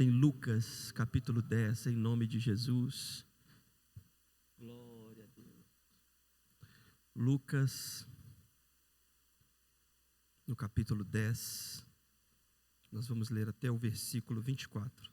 Bíblia em Lucas, capítulo 10, em nome de Jesus. Glória a Deus. Lucas, no capítulo 10, nós vamos ler até o versículo 24.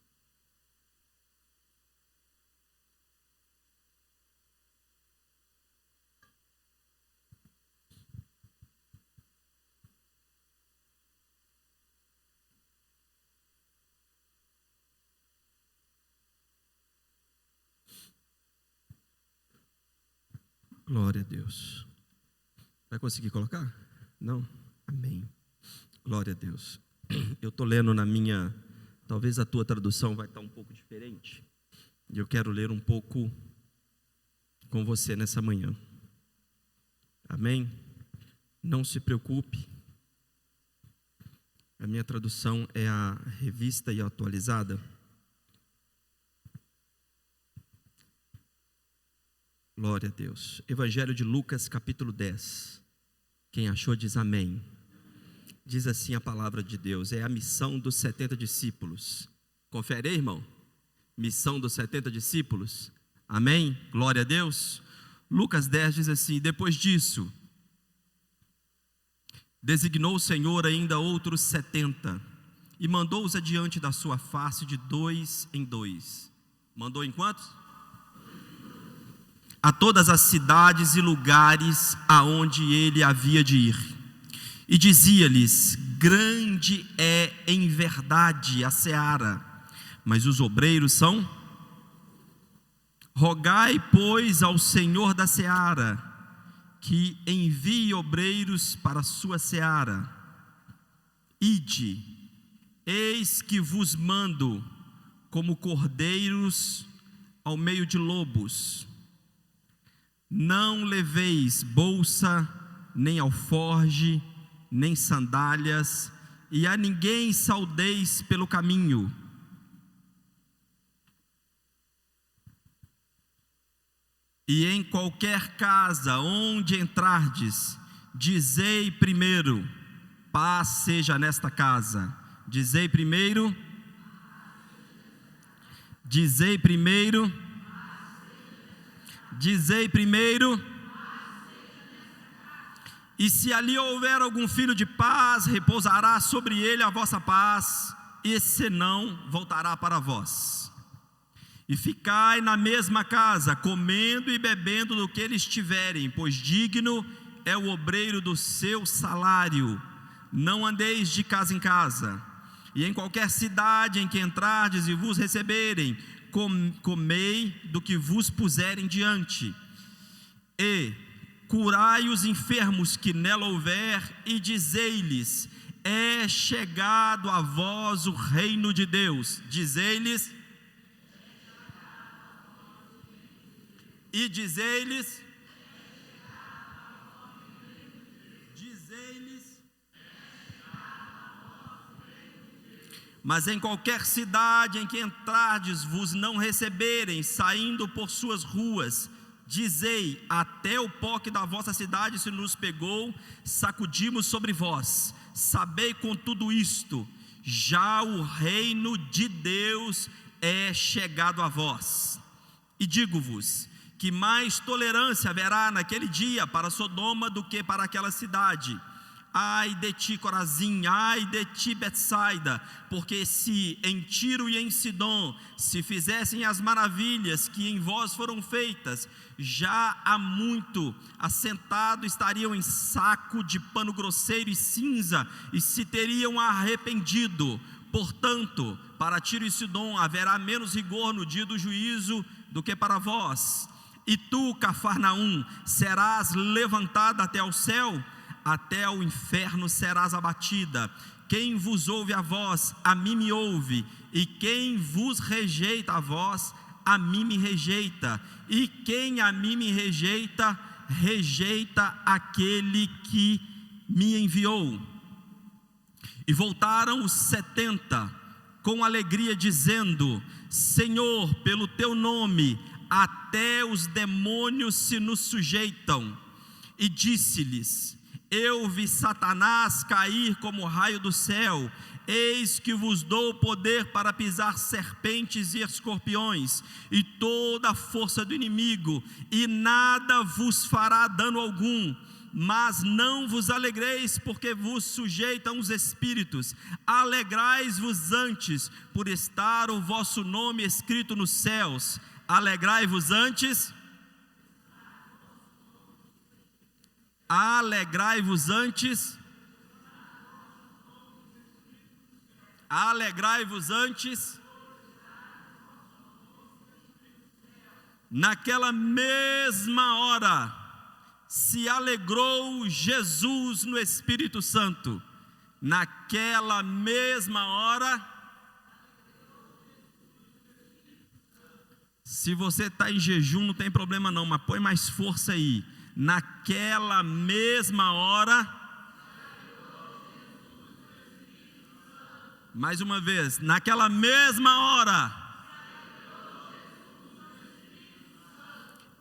Glória a Deus. Vai conseguir colocar? Não? Amém. Glória a Deus. Eu estou lendo na minha, talvez a tua tradução vai estar um pouco diferente. E eu quero ler um pouco com você nessa manhã. Amém? Não se preocupe. A minha tradução é a Revista e Atualizada. Glória a Deus. Evangelho de Lucas, capítulo 10. Quem achou diz amém. Diz assim a palavra de Deus. É a missão dos 70 discípulos. Confere aí, irmão. Missão dos 70 discípulos. Amém? Glória a Deus. Lucas 10 diz assim: depois disso, designou o Senhor ainda outros 70 e mandou-os adiante da sua face de 2 em 2. Mandou em quantos? A todas as cidades e lugares aonde ele havia de ir. E dizia-lhes: grande é em verdade a seara, mas os obreiros são. Rogai, pois, ao Senhor da seara, que envie obreiros para a sua seara. Ide, eis que vos mando como cordeiros ao meio de lobos. Não leveis bolsa, nem alforge, nem sandálias, e a ninguém saudeis pelo caminho. E em qualquer casa onde entrardes, dizei primeiro: paz seja nesta casa. Dizei primeiro. Dizei primeiro. Dizei primeiro. E se ali houver algum filho de paz, repousará sobre ele a vossa paz, e senão voltará para vós. E ficai na mesma casa, comendo e bebendo do que eles tiverem, pois digno é o obreiro do seu salário. Não andeis de casa em casa. E em qualquer cidade em que entrardes e vos receberem, comei do que vos puserem diante, e curai os enfermos que nela houver, e dizei-lhes: é chegado a vós o reino de Deus. Dizei-lhes, e dizei-lhes, mas em qualquer cidade em que entrardes vos não receberem, saindo por suas ruas, dizei: até o pó que da vossa cidade se nos pegou, sacudimos sobre vós. Sabei com tudo isto, já o reino de Deus é chegado a vós. E digo-vos que mais tolerância haverá naquele dia para Sodoma do que para aquela cidade. Ai de ti, Corazim, ai de ti, Betsaida, porque se em Tiro e em Sidom se fizessem as maravilhas que em vós foram feitas, já há muito assentado estariam em saco de pano grosseiro e cinza, e se teriam arrependido. Portanto, para Tiro e Sidom haverá menos rigor no dia do juízo do que para vós. E tu, Cafarnaum, serás levantada até ao céu, até ao inferno serás abatida. Quem vos ouve a vós, a mim me ouve, e quem vos rejeita a vós, a mim me rejeita, e quem a mim me rejeita, rejeita aquele que me enviou. E voltaram os 70 com alegria, dizendo: Senhor, pelo teu nome até os demônios se nos sujeitam. E disse-lhes: eu vi Satanás cair como raio do céu. eis que vos dou poder para pisar serpentes e escorpiões, e toda a força do inimigo, e nada vos fará dano algum. Mas não vos alegreis porque vos sujeitam os espíritos, alegrai-vos antes por estar o vosso nome escrito nos céus. Alegrai-vos antes. Alegrai-vos antes. Alegrai-vos antes. Naquela mesma hora se alegrou Jesus no Espírito Santo. Naquela mesma hora. Se você está em jejum, não tem problema não, mas põe mais força aí. Naquela mesma hora. Mais uma vez, naquela mesma hora.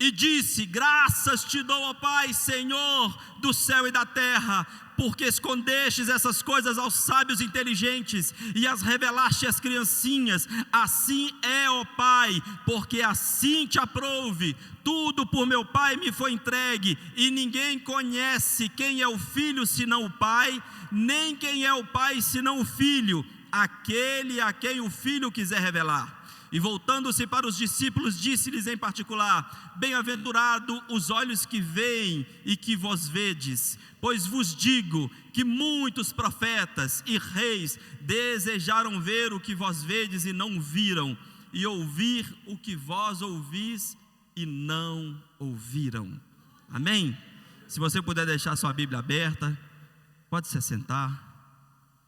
E disse: graças te dou, ó Pai, Senhor do céu e da terra, porque escondestes essas coisas aos sábios inteligentes e as revelaste às criancinhas. Assim é, ó Pai, porque assim te aprouve. Tudo por meu Pai me foi entregue, e ninguém conhece quem é o Filho senão o Pai, nem quem é o Pai senão o Filho, aquele a quem o Filho quiser revelar. E voltando-se para os discípulos, disse-lhes em particular: bem-aventurado os olhos que veem e que vós vedes, pois vos digo que muitos profetas e reis desejaram ver o que vós vedes e não viram, e ouvir o que vós ouvis e não ouviram. Amém? Se você puder deixar sua Bíblia aberta, pode se assentar.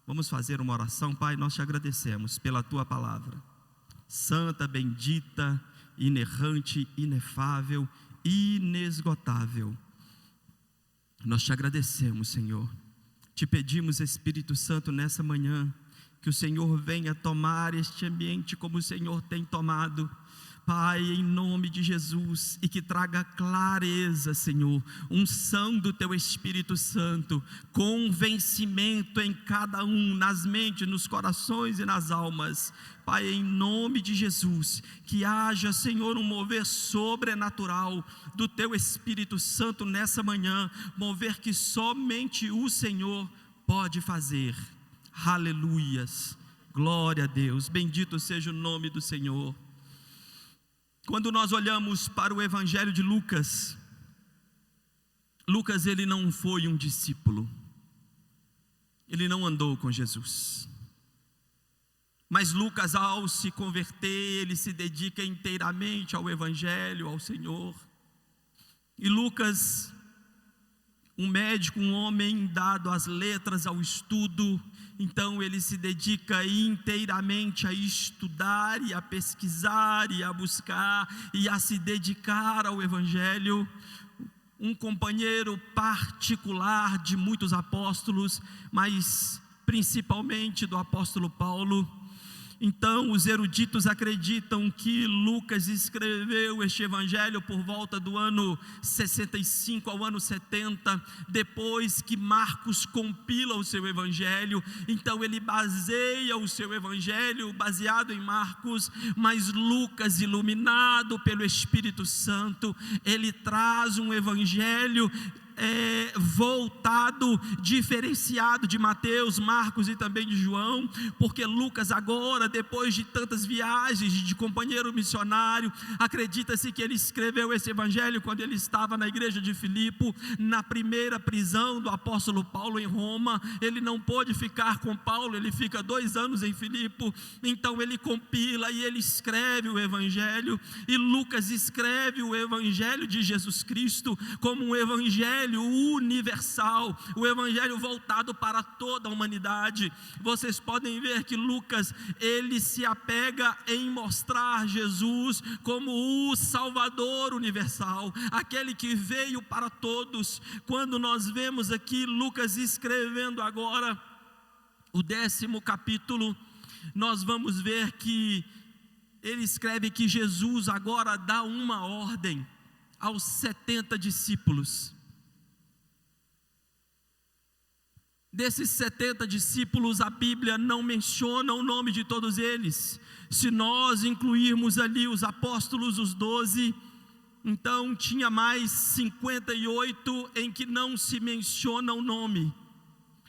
Vamos fazer uma oração. Pai, nós te agradecemos pela tua palavra santa, bendita, inerrante, inefável, inesgotável. Nós te agradecemos, Senhor. Te pedimos, Espírito Santo, nessa manhã, que o Senhor venha tomar este ambiente como o Senhor tem tomado, Pai, em nome de Jesus, e que traga clareza, Senhor, unção do Teu Espírito Santo, convencimento em cada um, nas mentes, nos corações e nas almas. Pai, em nome de Jesus, que haja, Senhor, um mover sobrenatural do Teu Espírito Santo nessa manhã, mover que somente o Senhor pode fazer. Aleluias, glória a Deus, bendito seja o nome do Senhor. Quando nós olhamos para o Evangelho de Lucas, Lucas ele não foi um discípulo, ele não andou com Jesus, mas Lucas, ao se converter, ele se dedica inteiramente ao Evangelho, ao Senhor. E Lucas, um médico, um homem dado às letras, ao estudo, então ele se dedica inteiramente a estudar e a pesquisar e a buscar e a se dedicar ao Evangelho. Um companheiro particular de muitos apóstolos, mas principalmente do apóstolo Paulo. Então os eruditos acreditam que Lucas escreveu este evangelho por volta do ano 65 ao ano 70, depois que Marcos compila o seu evangelho. Então ele baseia o seu evangelho baseado em Marcos, mas Lucas, iluminado pelo Espírito Santo, ele traz um evangelho voltado, diferenciado de Mateus, Marcos e também de João, porque Lucas agora, depois de tantas viagens de companheiro missionário, acredita-se que ele escreveu esse evangelho quando ele estava na igreja de Filipe, na primeira prisão do apóstolo Paulo em Roma. Ele não pôde ficar com Paulo, ele fica 2 anos em Filipe, então ele compila e ele escreve o evangelho, e Lucas escreve o evangelho de Jesus Cristo como um evangelho universal, o evangelho voltado para toda a humanidade. Vocês podem ver que Lucas, ele se apega em mostrar Jesus como o Salvador universal, aquele que veio para todos. Quando nós vemos aqui Lucas escrevendo agora o 10º capítulo, nós vamos ver que ele escreve que Jesus agora dá uma ordem aos 70 discípulos. Desses 70 discípulos, a Bíblia não menciona o nome de todos eles. Se nós incluirmos ali os apóstolos, os 12, então tinha mais 58 em que não se menciona o nome.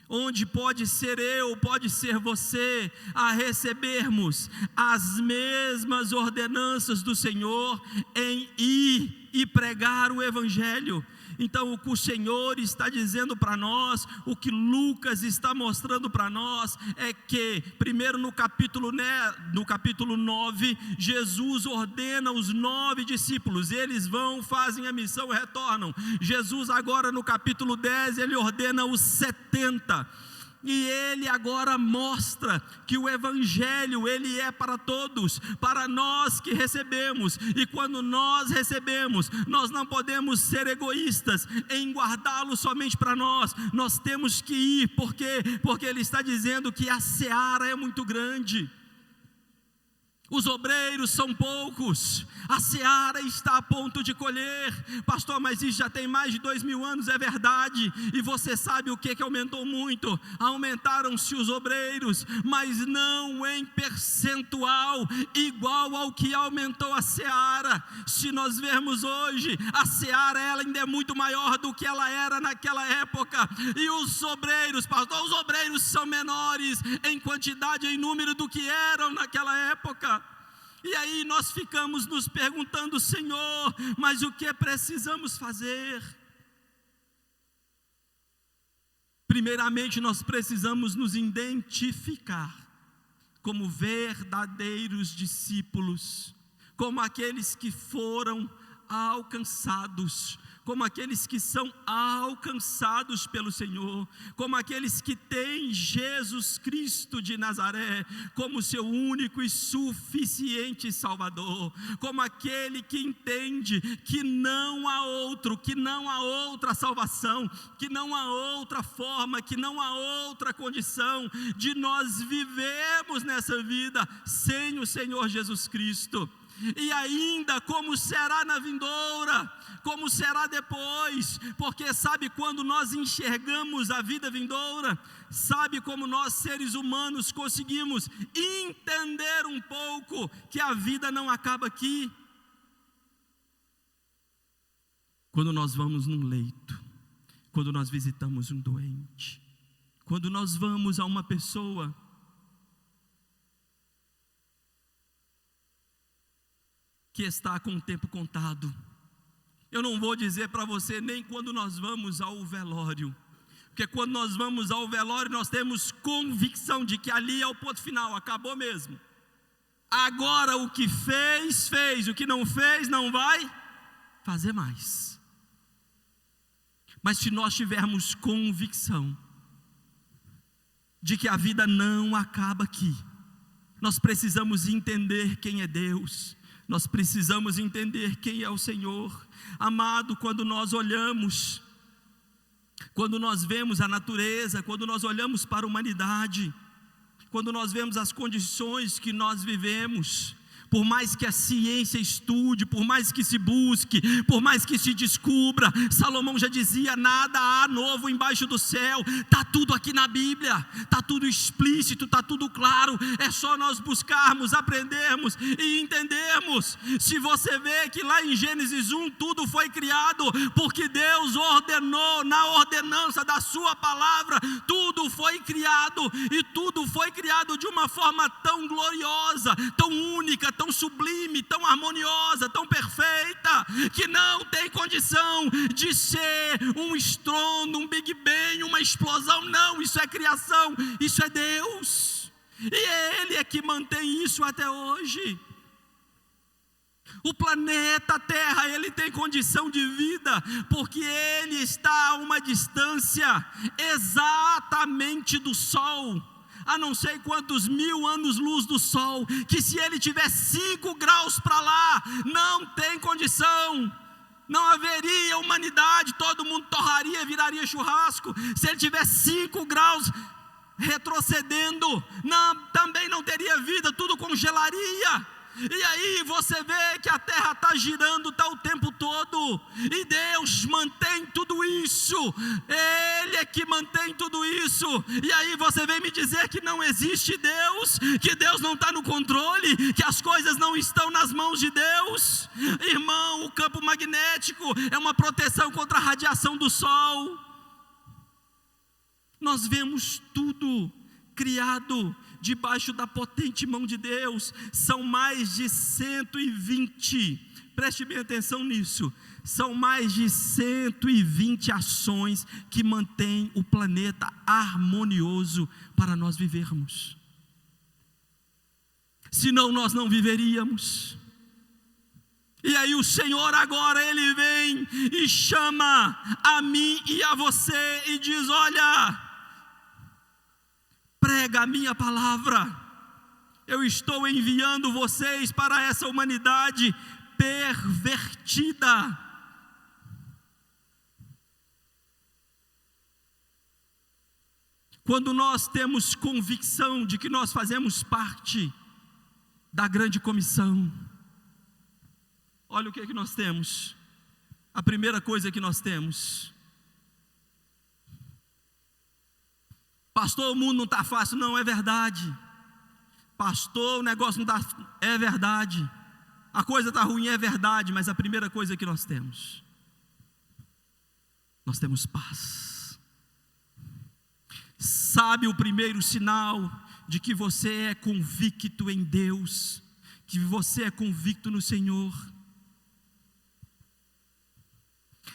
Onde pode ser eu, pode ser você, a recebermos as mesmas ordenanças do Senhor em ir e pregar o Evangelho. Então o que o Senhor está dizendo para nós, o que Lucas está mostrando para nós, é que primeiro no capítulo 9, Jesus ordena os 9 discípulos, eles vão, fazem a missão e retornam. Jesus agora no capítulo 10, ele ordena os 70. E ele agora mostra que o Evangelho, ele é para todos, para nós que recebemos. E quando nós recebemos, nós não podemos ser egoístas em guardá-lo somente para nós. Nós temos que ir, porque ele está dizendo que a seara é muito grande. Os obreiros são poucos, a seara está a ponto de colher. Pastor, mas isso já tem mais de 2000 anos, é verdade. E você sabe o que aumentou muito? Aumentaram-se os obreiros, mas não em percentual igual ao que aumentou a seara. Se nós vermos hoje, a seara ela ainda é muito maior do que ela era naquela época. E os obreiros, pastor, os obreiros são menores em quantidade, em número do que eram naquela época. E aí nós ficamos nos perguntando, Senhor, mas o que precisamos fazer? Primeiramente nós precisamos nos identificar como verdadeiros discípulos, como aqueles que foram alcançados, como aqueles que são alcançados pelo Senhor, como aqueles que têm Jesus Cristo de Nazaré como seu único e suficiente Salvador, como aquele que entende que não há outro, que não há outra salvação, que não há outra forma, que não há outra condição de nós vivermos nessa vida sem o Senhor Jesus Cristo. E ainda como será na vindoura, como será depois, porque sabe quando nós enxergamos a vida vindoura, sabe como nós seres humanos conseguimos entender um pouco que a vida não acaba aqui? Quando nós vamos num leito, quando nós visitamos um doente, quando nós vamos a uma pessoa que está com o tempo contado. Eu não vou dizer para você nem quando nós vamos ao velório, porque quando nós vamos ao velório nós temos convicção de que ali é o ponto final, acabou mesmo. Agora o que fez, fez, o que não fez, não vai fazer mais. Mas se nós tivermos convicção de que a vida não acaba aqui, nós precisamos entender quem é Deus, nós precisamos entender quem é o Senhor. Amado, quando nós olhamos, quando nós vemos a natureza, quando nós olhamos para a humanidade, quando nós vemos as condições que nós vivemos, por mais que a ciência estude, por mais que se busque, por mais que se descubra, Salomão já dizia, nada há novo embaixo do céu. Está tudo aqui na Bíblia, está tudo explícito, está tudo claro. É só nós buscarmos, aprendermos e entendermos. Se você vê que lá em Gênesis 1 tudo foi criado, porque Deus ordenou, na ordenança da sua palavra, tudo foi criado, e tudo foi criado de uma forma tão gloriosa, tão única, tão sublime, tão harmoniosa, tão perfeita, que não tem condição de ser um estrondo, um Big Bang, uma explosão. Não, isso é criação, isso é Deus, e Ele é que mantém isso até hoje. O planeta Terra, ele tem condição de vida, porque ele está a uma distância exatamente do Sol, a não sei quantos 1000 anos-luz do Sol, que se ele tiver 5 graus para lá, não tem condição, não haveria humanidade, todo mundo torraria, viraria churrasco. Se ele tiver 5 graus retrocedendo, também não teria vida, tudo congelaria. E aí você vê que a terra está girando, está o tempo todo, e Deus mantém tudo isso, Ele é que mantém tudo isso. E aí você vem me dizer que não existe Deus, que Deus não está no controle, que as coisas não estão nas mãos de Deus. Irmão, o campo magnético é uma proteção contra a radiação do sol. Nós vemos tudo criado debaixo da potente mão de Deus. São mais de 120, preste bem atenção nisso, são mais de 120 ações que mantêm o planeta harmonioso para nós vivermos. Senão nós não viveríamos. E aí o Senhor agora Ele vem e chama a mim e a você e diz: olha, prega a minha palavra, eu estou enviando vocês para essa humanidade pervertida. Quando nós temos convicção de que nós fazemos parte da grande comissão, olha o que é que nós temos. A primeira coisa que nós temos: pastor, o mundo não está fácil. Não, é verdade. Pastor, o negócio não está, é verdade. A coisa está ruim, é verdade. Mas a primeira coisa que nós temos paz. Sabe o primeiro sinal de que você é convicto em Deus, que você é convicto no Senhor?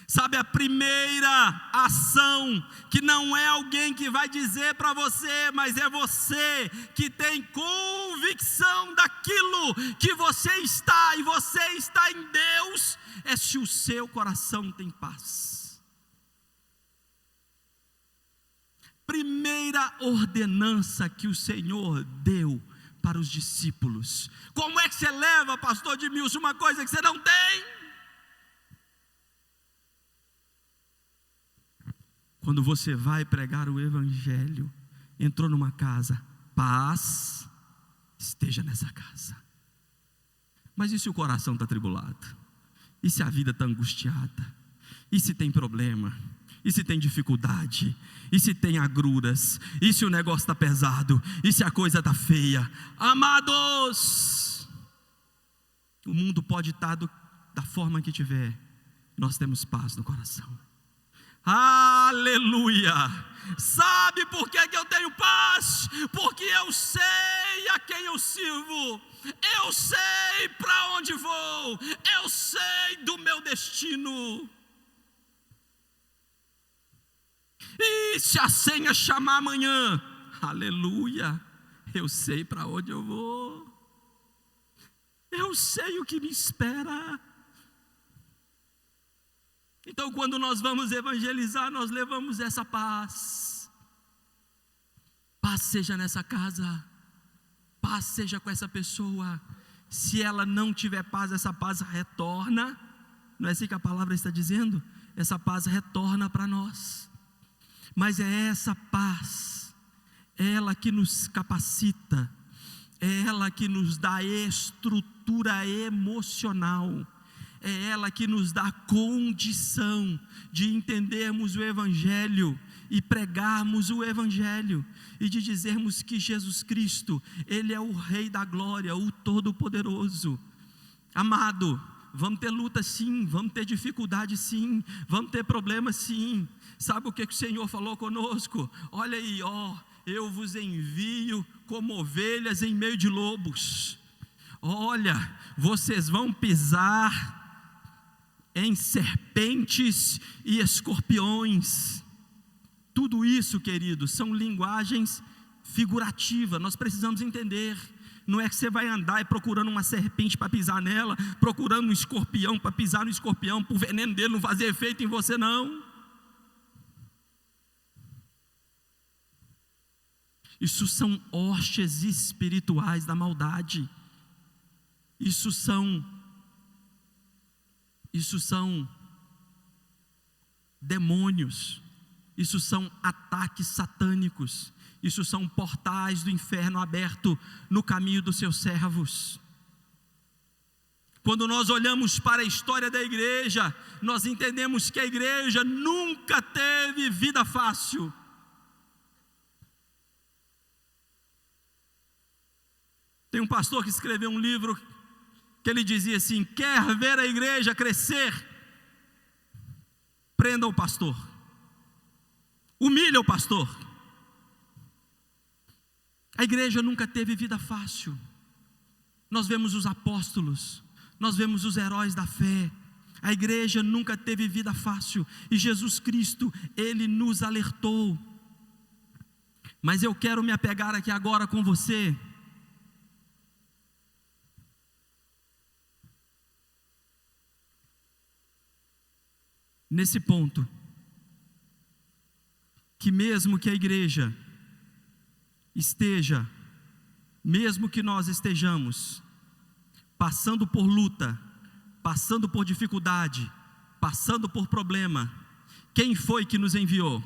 Sabe a primeira ação, que não é alguém que vai dizer para você, mas é você que tem convicção daquilo que você está, e você está em Deus, é se o seu coração tem paz. Primeira ordenança que o Senhor deu para os discípulos. Como é que você leva, pastor Edmilson, uma coisa que você não tem? Quando você vai pregar o evangelho, entrou numa casa, paz esteja nessa casa. Mas e se o coração está atribulado? E se a vida está angustiada? E se tem problema? E se tem dificuldade? E se tem agruras? E se o negócio está pesado? E se a coisa está feia? Amados, o mundo pode estar da forma que tiver, nós temos paz no coração. Aleluia! Sabe por que eu tenho paz? Porque eu sei a quem eu sirvo, eu sei para onde vou, eu sei do meu destino. E se a senha chamar amanhã, aleluia, eu sei para onde eu vou, eu sei o que me espera. Então, quando nós vamos evangelizar, nós levamos essa paz. Paz seja nessa casa, paz seja com essa pessoa. Se ela não tiver paz, essa paz retorna. Não é assim que a palavra está dizendo? Essa paz retorna para nós. Mas é essa paz, é ela que nos capacita, é ela que nos dá estrutura emocional, é ela que nos dá condição de entendermos o Evangelho e pregarmos o Evangelho e de dizermos que Jesus Cristo, Ele é o Rei da Glória, o Todo-Poderoso. Amado, vamos ter luta sim, vamos ter dificuldade sim, vamos ter problema sim. Sabe o que o Senhor falou conosco? Olha aí, eu vos envio como ovelhas em meio de lobos. Olha, vocês vão pisar em serpentes e escorpiões. Tudo isso, queridos, são linguagens figurativas. Nós precisamos entender. Não é que você vai andar e procurando uma serpente para pisar nela, procurando um escorpião para pisar no escorpião, para o veneno dele não fazer efeito em você, não. Isso são hostes espirituais da maldade. Isso são demônios. Isso são ataques satânicos. Isso são portais do inferno aberto no caminho dos seus servos. Quando nós olhamos para a história da igreja, nós entendemos que a igreja nunca teve vida fácil. Tem um pastor que escreveu um livro que ele dizia assim: quer ver a igreja crescer? Prenda o pastor, humilha o pastor. A igreja nunca teve vida fácil. Nós vemos os apóstolos, nós vemos os heróis da fé. A igreja nunca teve vida fácil, e Jesus Cristo, Ele nos alertou. Mas eu quero me apegar aqui agora com você nesse ponto, que mesmo que a igreja esteja, mesmo que nós estejamos passando por luta, passando por dificuldade, passando por problema, quem foi que nos enviou?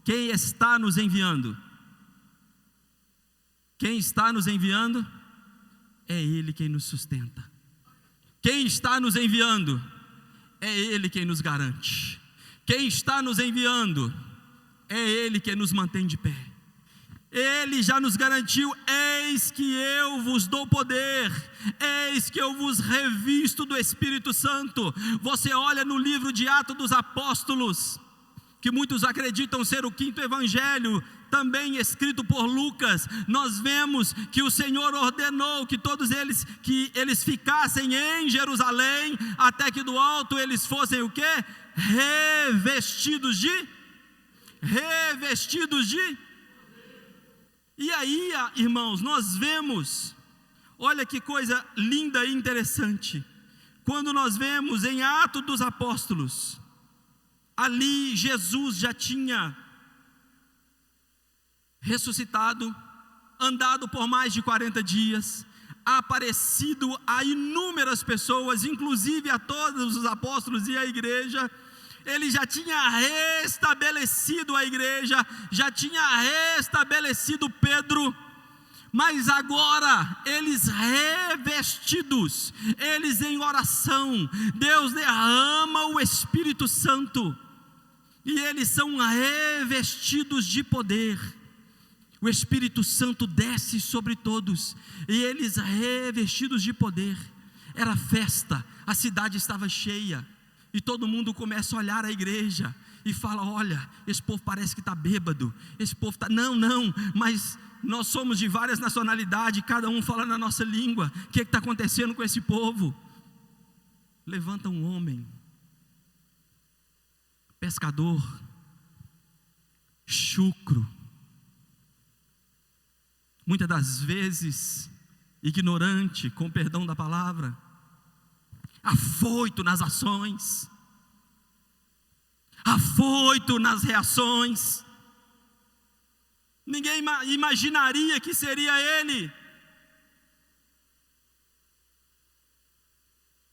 Quem está nos enviando? Quem está nos enviando? É Ele quem nos sustenta. Quem está nos enviando? É Ele quem nos garante. Quem está nos enviando? É Ele quem nos mantém de pé. Ele já nos garantiu: eis que eu vos dou poder, eis que eu vos revisto do Espírito Santo. Você olha no livro de Atos dos Apóstolos, que muitos acreditam ser o 5º evangelho, também escrito por Lucas, nós vemos que o Senhor ordenou que todos eles, que eles ficassem em Jerusalém, até que do alto eles fossem o quê? Revestidos de. E aí, irmãos, nós vemos, olha que coisa linda e interessante, quando nós vemos em Atos dos Apóstolos, ali Jesus já tinha ressuscitado, andado por mais de 40 dias, aparecido a inúmeras pessoas, inclusive a todos os apóstolos e a igreja. Ele já tinha restabelecido a igreja, já tinha restabelecido Pedro, mas agora eles revestidos, eles em oração, Deus derrama o Espírito Santo, e eles são revestidos de poder. O Espírito Santo desce sobre todos, e eles revestidos de poder. Era festa, a cidade estava cheia, e todo mundo começa a olhar a igreja e fala: olha, esse povo parece que está bêbado, esse povo está... Não, mas nós somos de várias nacionalidades, cada um fala na nossa língua. O que está acontecendo com esse povo? Levanta um homem, pescador, chucro, muitas das vezes ignorante, com perdão da palavra, afoito nas ações, afoito nas reações. Ninguém imaginaria que seria ele,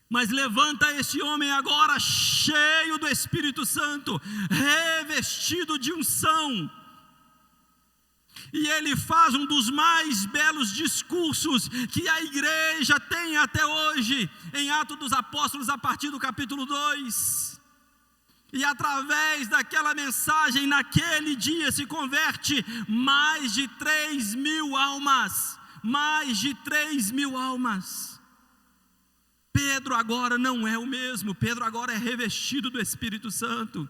mas levanta esse homem agora cheio do Espírito Santo, revestido de unção, e ele faz um dos mais belos discursos que a igreja tem até hoje, em Atos dos Apóstolos, a partir do capítulo 2. E através daquela mensagem, naquele dia se converte mais de 3.000 almas. Mais de 3.000 almas. Pedro agora não é o mesmo. Pedro agora é revestido do Espírito Santo.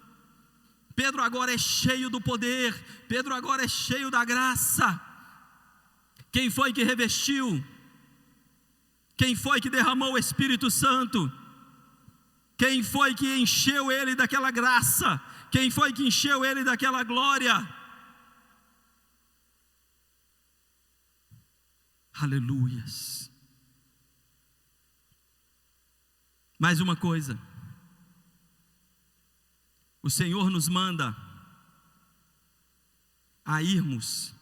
Pedro agora é cheio do poder, Pedro agora é cheio da graça. Quem foi que revestiu? Quem foi que derramou o Espírito Santo? Quem foi que encheu ele daquela graça? Quem foi que encheu ele daquela glória? Aleluias. Mais uma coisa, o Senhor nos manda a irmos,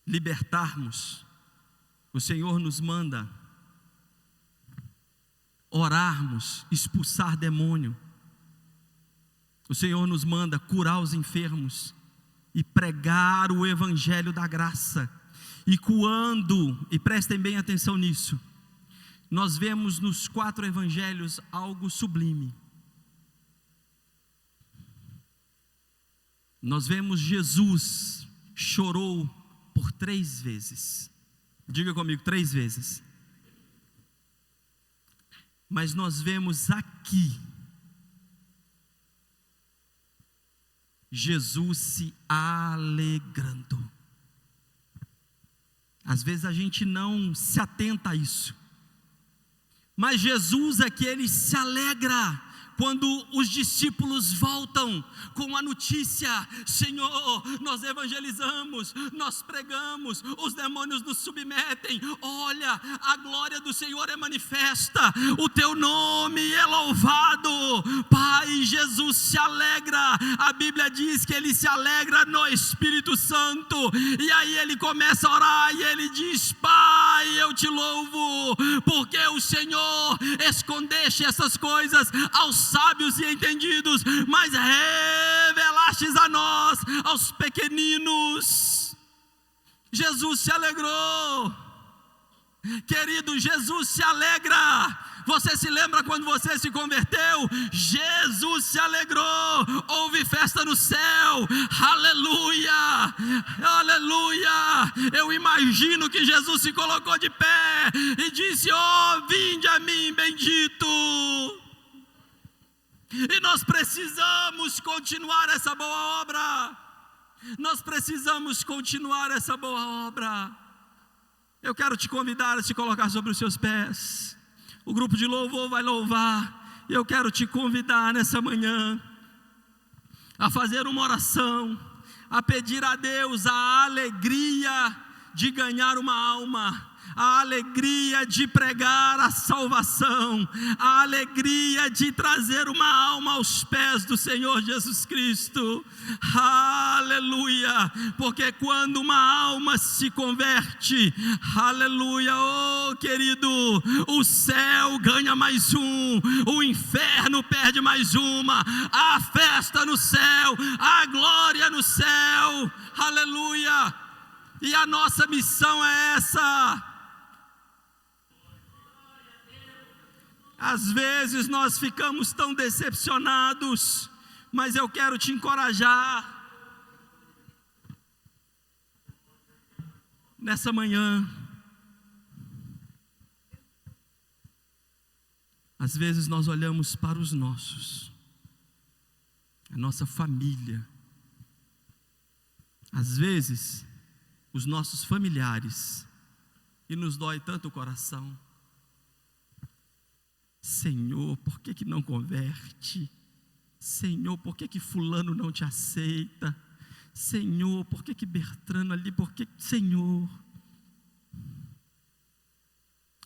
libertarmos. O Senhor nos manda orarmos, expulsar demônio. O Senhor nos manda curar os enfermos e pregar o evangelho da graça. E quando, e prestem bem atenção nisso, nós vemos nos 4 evangelhos algo sublime. Nós vemos Jesus chorou por 3 vezes. Diga comigo, 3 vezes. Mas nós vemos aqui Jesus se alegrando. Às vezes a gente não se atenta a isso, mas Jesus aqui, ele se alegra quando os discípulos voltam com a notícia: Senhor, nós evangelizamos, nós pregamos, os demônios nos submetem, olha, a glória do Senhor é manifesta, o teu nome é louvado. Pai, Jesus se alegra, a Bíblia diz que ele se alegra no Espírito Santo, e aí ele começa a orar e ele diz: Pai, eu te louvo, porque o Senhor escondeste essas coisas aos sábios e entendidos, mas revelastes a nós, aos pequeninos. Jesus se alegrou, querido, Jesus se alegra. Você se lembra quando você se converteu? Jesus se alegrou, houve festa no céu, aleluia, aleluia. Eu imagino que Jesus se colocou de pé e disse: oh, vinde a mim, bendito. E nós precisamos continuar essa boa obra. Nós precisamos continuar essa boa obra. Eu quero te convidar a se colocar sobre os seus pés. O grupo de louvor vai louvar. E eu quero te convidar nessa manhã a fazer uma oração, a pedir a Deus a alegria de ganhar uma alma, a alegria de pregar a salvação, a alegria de trazer uma alma aos pés do Senhor Jesus Cristo, aleluia, porque quando uma alma se converte, aleluia, oh querido, o céu ganha mais um, o inferno perde mais uma, a festa no céu, a glória no céu, aleluia, e a nossa missão é essa. Às vezes nós ficamos tão decepcionados, mas eu quero te encorajar nessa manhã. Às vezes nós olhamos para os nossos, a nossa família, às vezes os nossos familiares, e nos dói tanto o coração. Senhor, por que não converte? Senhor, por que fulano não te aceita? Senhor, por que Bertrano ali? Senhor,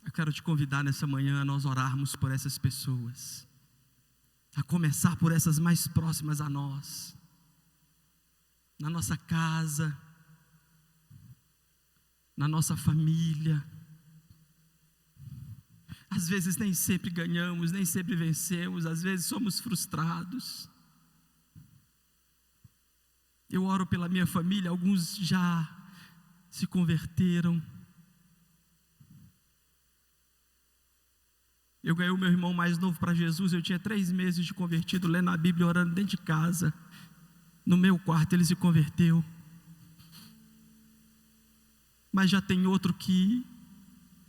eu quero te convidar nessa manhã a nós orarmos por essas pessoas, a começar por essas mais próximas a nós, na nossa casa, na nossa família. Às vezes nem sempre ganhamos, nem sempre vencemos, às vezes somos frustrados. Eu oro pela minha família, alguns já se converteram. Eu ganhei o meu irmão mais novo para Jesus, eu tinha 3 meses de convertido, lendo a Bíblia, orando dentro de casa. No meu quarto ele se converteu. Mas já tem outro que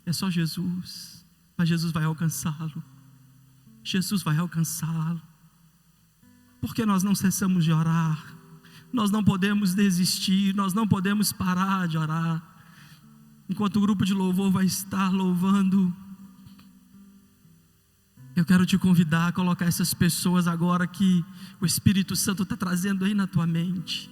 é só Jesus. Mas Jesus vai alcançá-lo. Jesus vai alcançá-lo. Porque nós não cessamos de orar. Nós não podemos desistir. Nós não podemos parar de orar. Enquanto o grupo de louvor vai estar louvando, eu quero te convidar a colocar essas pessoas agora que o Espírito Santo está trazendo aí na tua mente.